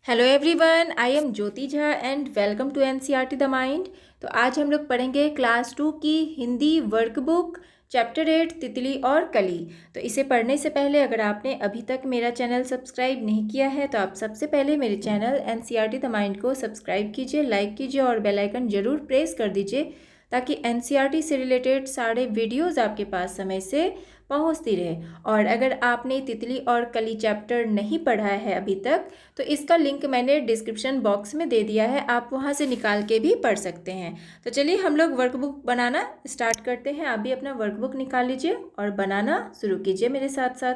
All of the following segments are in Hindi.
Hello everyone, I am Jyoti Jha and welcome to NCERT the mind. तो आज हम लोग पढ़ेंगे क्लास 2 की हिंदी वर्कबुक चैप्टर 8 तितली और कली। तो इसे पढ़ने से पहले अगर आपने अभी तक मेरा चैनल सब्सक्राइब नहीं किया है तो आप सबसे पहले मेरे चैनल एनसीईआरटी द माइंड को सब्सक्राइब कीजिए, लाइक कीजिए और बेल आइकन ज़रूर प्रेस कर दीजिए ताकि एनसीईआरटी से रिलेटेड सारे वीडियोज़ आपके पास समय से पहुंचती रहे। और अगर आपने तितली और कली चैप्टर नहीं पढ़ा है अभी तक तो इसका लिंक मैंने डिस्क्रिप्शन बॉक्स में दे दिया है, आप वहां से निकाल के भी पढ़ सकते हैं। तो चलिए हम लोग वर्कबुक बनाना स्टार्ट करते हैं। आप भी अपना वर्कबुक निकाल लीजिए और बनाना शुरू कीजिए मेरे साथ साथ।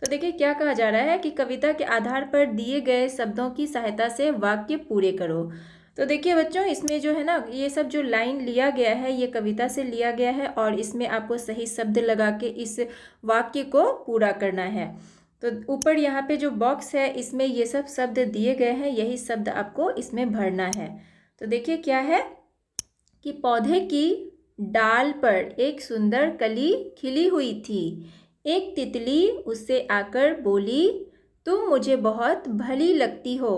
तो देखिए क्या कहा जा रहा है कि कविता के आधार पर दिए गए शब्दों की सहायता से वाक्य पूरे करो। तो देखिए बच्चों, इसमें जो है ना, ये सब जो लाइन लिया गया है ये कविता से लिया गया है और इसमें आपको सही शब्द लगा के इस वाक्य को पूरा करना है। तो ऊपर यहाँ पे जो बॉक्स है इसमें ये सब शब्द दिए गए हैं, यही शब्द आपको इसमें भरना है। तो देखिए क्या है कि पौधे की डाल पर एक सुंदर कली खिली हुई थी। एक तितली उससे आकर बोली, तुम मुझे बहुत भली लगती हो।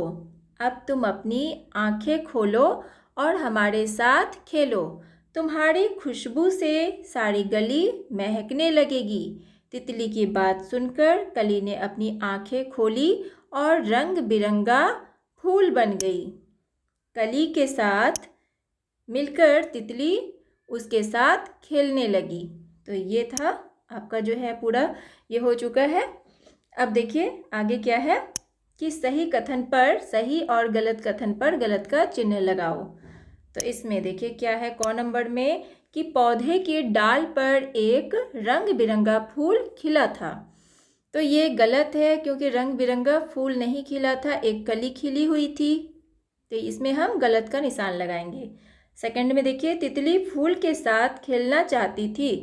अब तुम अपनी आंखें खोलो और हमारे साथ खेलो। तुम्हारी खुशबू से सारी गली महकने लगेगी। तितली की बात सुनकर कली ने अपनी आंखें खोली और रंग बिरंगा फूल बन गई। कली के साथ मिलकर तितली उसके साथ खेलने लगी। तो ये था आपका जो है पूरा ये हो चुका है। अब देखिए आगे क्या है कि सही कथन पर सही और गलत कथन पर गलत का चिन्ह लगाओ। तो इसमें देखिए क्या है क नंबर में कि पौधे की डाल पर एक रंग बिरंगा फूल खिला था। तो ये गलत है क्योंकि रंग बिरंगा फूल नहीं खिला था, एक कली खिली हुई थी। तो इसमें हम गलत का निशान लगाएंगे। सेकंड में देखिए तितली फूल के साथ खेलना चाहती थी,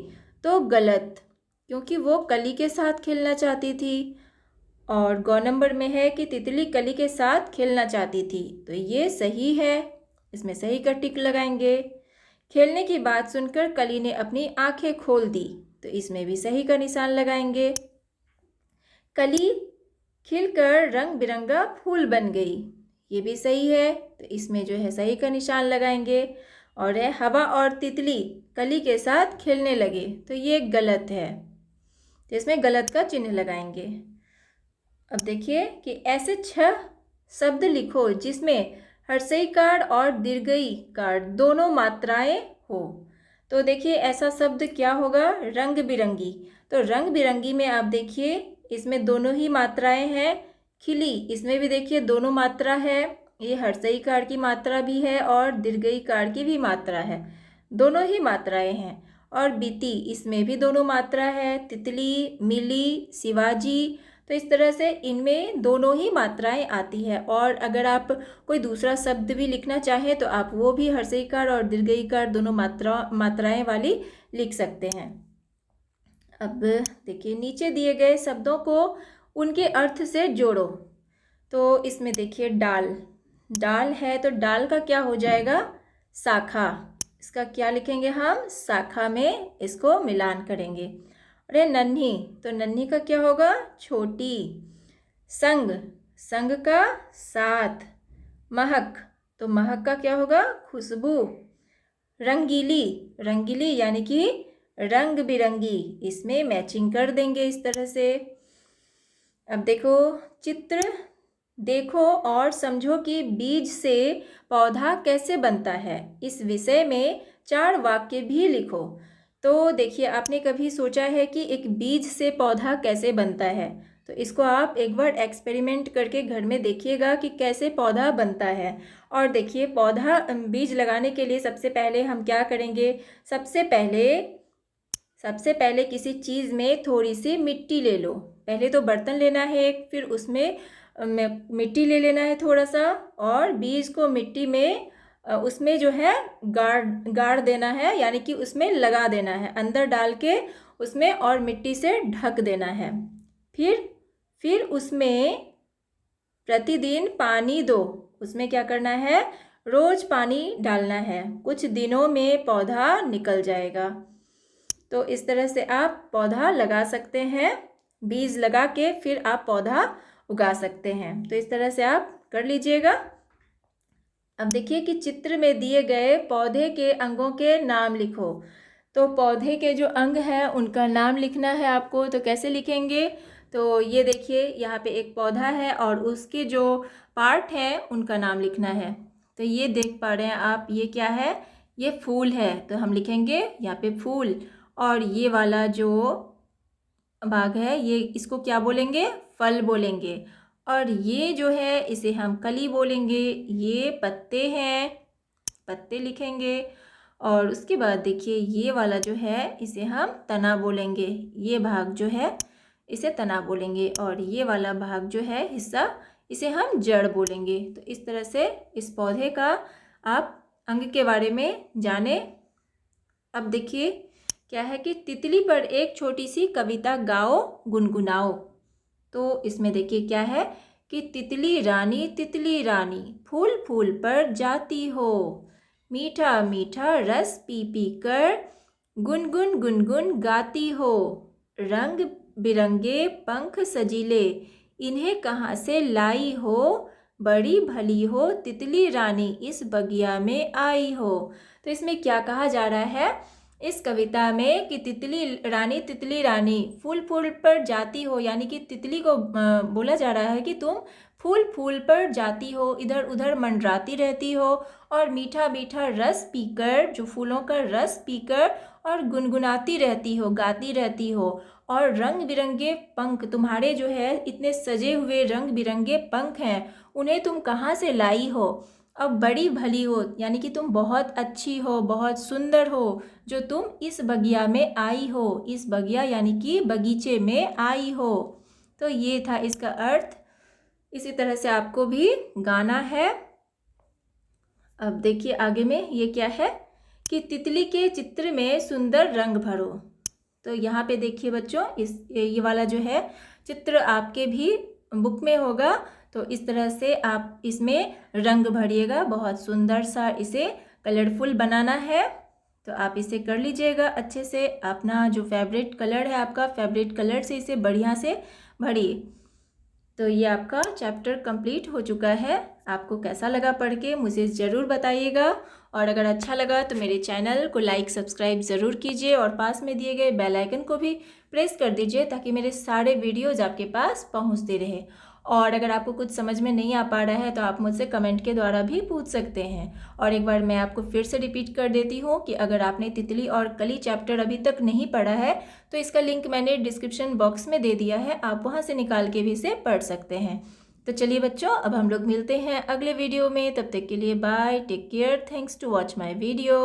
तो गलत क्योंकि वो कली के साथ खेलना चाहती थी। और ग नंबर में है कि तितली कली के साथ खेलना चाहती थी, तो ये सही है, इसमें सही का टिक लगाएंगे। खेलने की बात सुनकर कली ने अपनी आंखें खोल दी, तो इसमें भी सही का निशान लगाएंगे। कली खिलकर रंग बिरंगा फूल बन गई, ये भी सही है, तो इसमें जो है सही का निशान लगाएंगे। और है हवा और तितली कली के साथ खेलने लगे, तो ये गलत है, तो इसमें गलत का चिन्ह लगाएंगे। अब देखिए कि ऐसे 6 शब्द लिखो जिसमें हर्षईकार और दीर्घईकार दोनों मात्राएं हो। तो देखिए ऐसा शब्द क्या होगा, रंग बिरंगी। तो रंग बिरंगी में आप देखिए इसमें दोनों ही मात्राएं हैं। खिली, इसमें भी देखिए दोनों मात्रा है, ये हर्षईकार की मात्रा भी है और दीर्घईकार की भी मात्रा है, दोनों ही मात्राएं हैं। और बीती, इसमें भी दोनों मात्रा है, तितली, मिली, शिवाजी। तो इस तरह से इनमें दोनों ही मात्राएं आती है। और अगर आप कोई दूसरा शब्द भी लिखना चाहें तो आप वो भी हर्षईकार और दीर्घईकार दोनों मात्राएं वाली लिख सकते हैं। अब देखिए नीचे दिए गए शब्दों को उनके अर्थ से जोड़ो। तो इसमें देखिए डाल, डाल है तो डाल का क्या हो जाएगा, शाखा। इसका क्या लिखेंगे हम, शाखा में इसको मिलान करेंगे। अरे नन्ही, तो नन्ही का क्या होगा, छोटी। संग, संग का साथ। महक, तो महक का क्या होगा, खुशबू। रंगीली, रंगीली यानी कि रंग बिरंगी, इसमें मैचिंग कर देंगे इस तरह से। अब देखो चित्र देखो और समझो कि बीज से पौधा कैसे बनता है। इस विषय में 4 वाक्य भी लिखो। तो देखिए आपने कभी सोचा है कि एक बीज से पौधा कैसे बनता है, तो इसको आप एक बार एक्सपेरिमेंट करके घर में देखिएगा कि कैसे पौधा बनता है। और देखिए पौधा बीज लगाने के लिए सबसे पहले हम क्या करेंगे, सबसे पहले किसी चीज़ में थोड़ी सी मिट्टी ले लो। पहले तो बर्तन लेना है एक, फिर उसमें मिट्टी ले लेना है थोड़ा सा, और बीज को मिट्टी में उसमें जो है गाड़ देना है, यानी कि उसमें लगा देना है, अंदर डाल के उसमें और मिट्टी से ढक देना है। फिर उसमें प्रतिदिन पानी दो। उसमें क्या करना है, रोज पानी डालना है। कुछ दिनों में पौधा निकल जाएगा। तो इस तरह से आप पौधा लगा सकते हैं, बीज लगा के फिर आप पौधा उगा सकते हैं। तो इस तरह से आप कर लीजिएगा। अब देखिए कि चित्र में दिए गए पौधे के अंगों के नाम लिखो। तो पौधे के जो अंग हैं उनका नाम लिखना है आपको। तो कैसे लिखेंगे? तो ये देखिए यहाँ पे एक पौधा है और उसके जो पार्ट हैं उनका नाम लिखना है। तो ये देख पा रहे हैं आप, ये क्या है? ये फूल है, तो हम लिखेंगे यहाँ पे फूल। और ये वाला जो भाग है ये इसको क्या बोलेंगे? फल बोलेंगे। और ये जो है इसे हम कली बोलेंगे। ये पत्ते हैं, पत्ते लिखेंगे। और उसके बाद देखिए ये वाला जो है इसे हम तना बोलेंगे। ये भाग जो है इसे तना बोलेंगे। और ये वाला भाग जो है हिस्सा, इसे हम जड़ बोलेंगे। तो इस तरह से इस पौधे का आप अंग के बारे में जाने। अब देखिए क्या है कि तितली पर एक छोटी सी कविता गाओ, गुनगुनाओ। तो इसमें देखिए क्या है कि तितली रानी फूल फूल पर जाती हो, मीठा मीठा रस पी पी कर गुनगुन गुनगुन गाती हो। रंग बिरंगे पंख सजीले इन्हें कहाँ से लाई हो, बड़ी भली हो तितली रानी इस बगिया में आई हो। तो इसमें क्या कहा जा रहा है इस कविता में कि तितली रानी फूल फूल पर जाती हो, यानी कि तितली को बोला जा रहा है कि तुम फूल फूल पर जाती हो, इधर उधर मंडराती रहती हो और मीठा मीठा रस पीकर, जो फूलों का रस पीकर और गुनगुनाती रहती हो, गाती रहती हो। और रंग बिरंगे पंख, तुम्हारे जो है इतने सजे हुए रंग बिरंगे पंख हैं, उन्हें तुम कहाँ से लाई हो। अब बड़ी भली हो, यानी कि तुम बहुत अच्छी हो, बहुत सुंदर हो, जो तुम इस बगिया में आई हो। इस बगिया यानी कि बगीचे में आई हो। तो ये था इसका अर्थ। इसी तरह से आपको भी गाना है। अब देखिए आगे में ये क्या है कि तितली के चित्र में सुंदर रंग भरो। तो यहाँ पे देखिए बच्चों, ये वाला जो है चित्र आपके भी बुक में होगा। तो इस तरह से आप इसमें रंग भरिएगा, बहुत सुंदर सा इसे कलरफुल बनाना है। तो आप इसे कर लीजिएगा अच्छे से। अपना जो फेवरेट कलर है, आपका फेवरेट कलर से इसे बढ़िया से भरिए। तो ये आपका चैप्टर कंप्लीट हो चुका है। आपको कैसा लगा पढ़ के मुझे ज़रूर बताइएगा। और अगर अच्छा लगा तो मेरे चैनल को लाइक सब्सक्राइब ज़रूर कीजिए और पास में दिए गए बेल आइकन को भी प्रेस कर दीजिए ताकि मेरे सारे वीडियोज़ आपके पास पहुंचते रहे। और अगर आपको कुछ समझ में नहीं आ पा रहा है तो आप मुझसे कमेंट के द्वारा भी पूछ सकते हैं। और एक बार मैं आपको फिर से रिपीट कर देती हूँ कि अगर आपने तितली और कली चैप्टर अभी तक नहीं पढ़ा है तो इसका लिंक मैंने डिस्क्रिप्शन बॉक्स में दे दिया है, आप वहाँ से निकाल के भी इसे पढ़ सकते हैं। तो चलिए बच्चों, अब हम लोग मिलते हैं अगले वीडियो में। तब तक के लिए bye, take care, thanks to watch my video.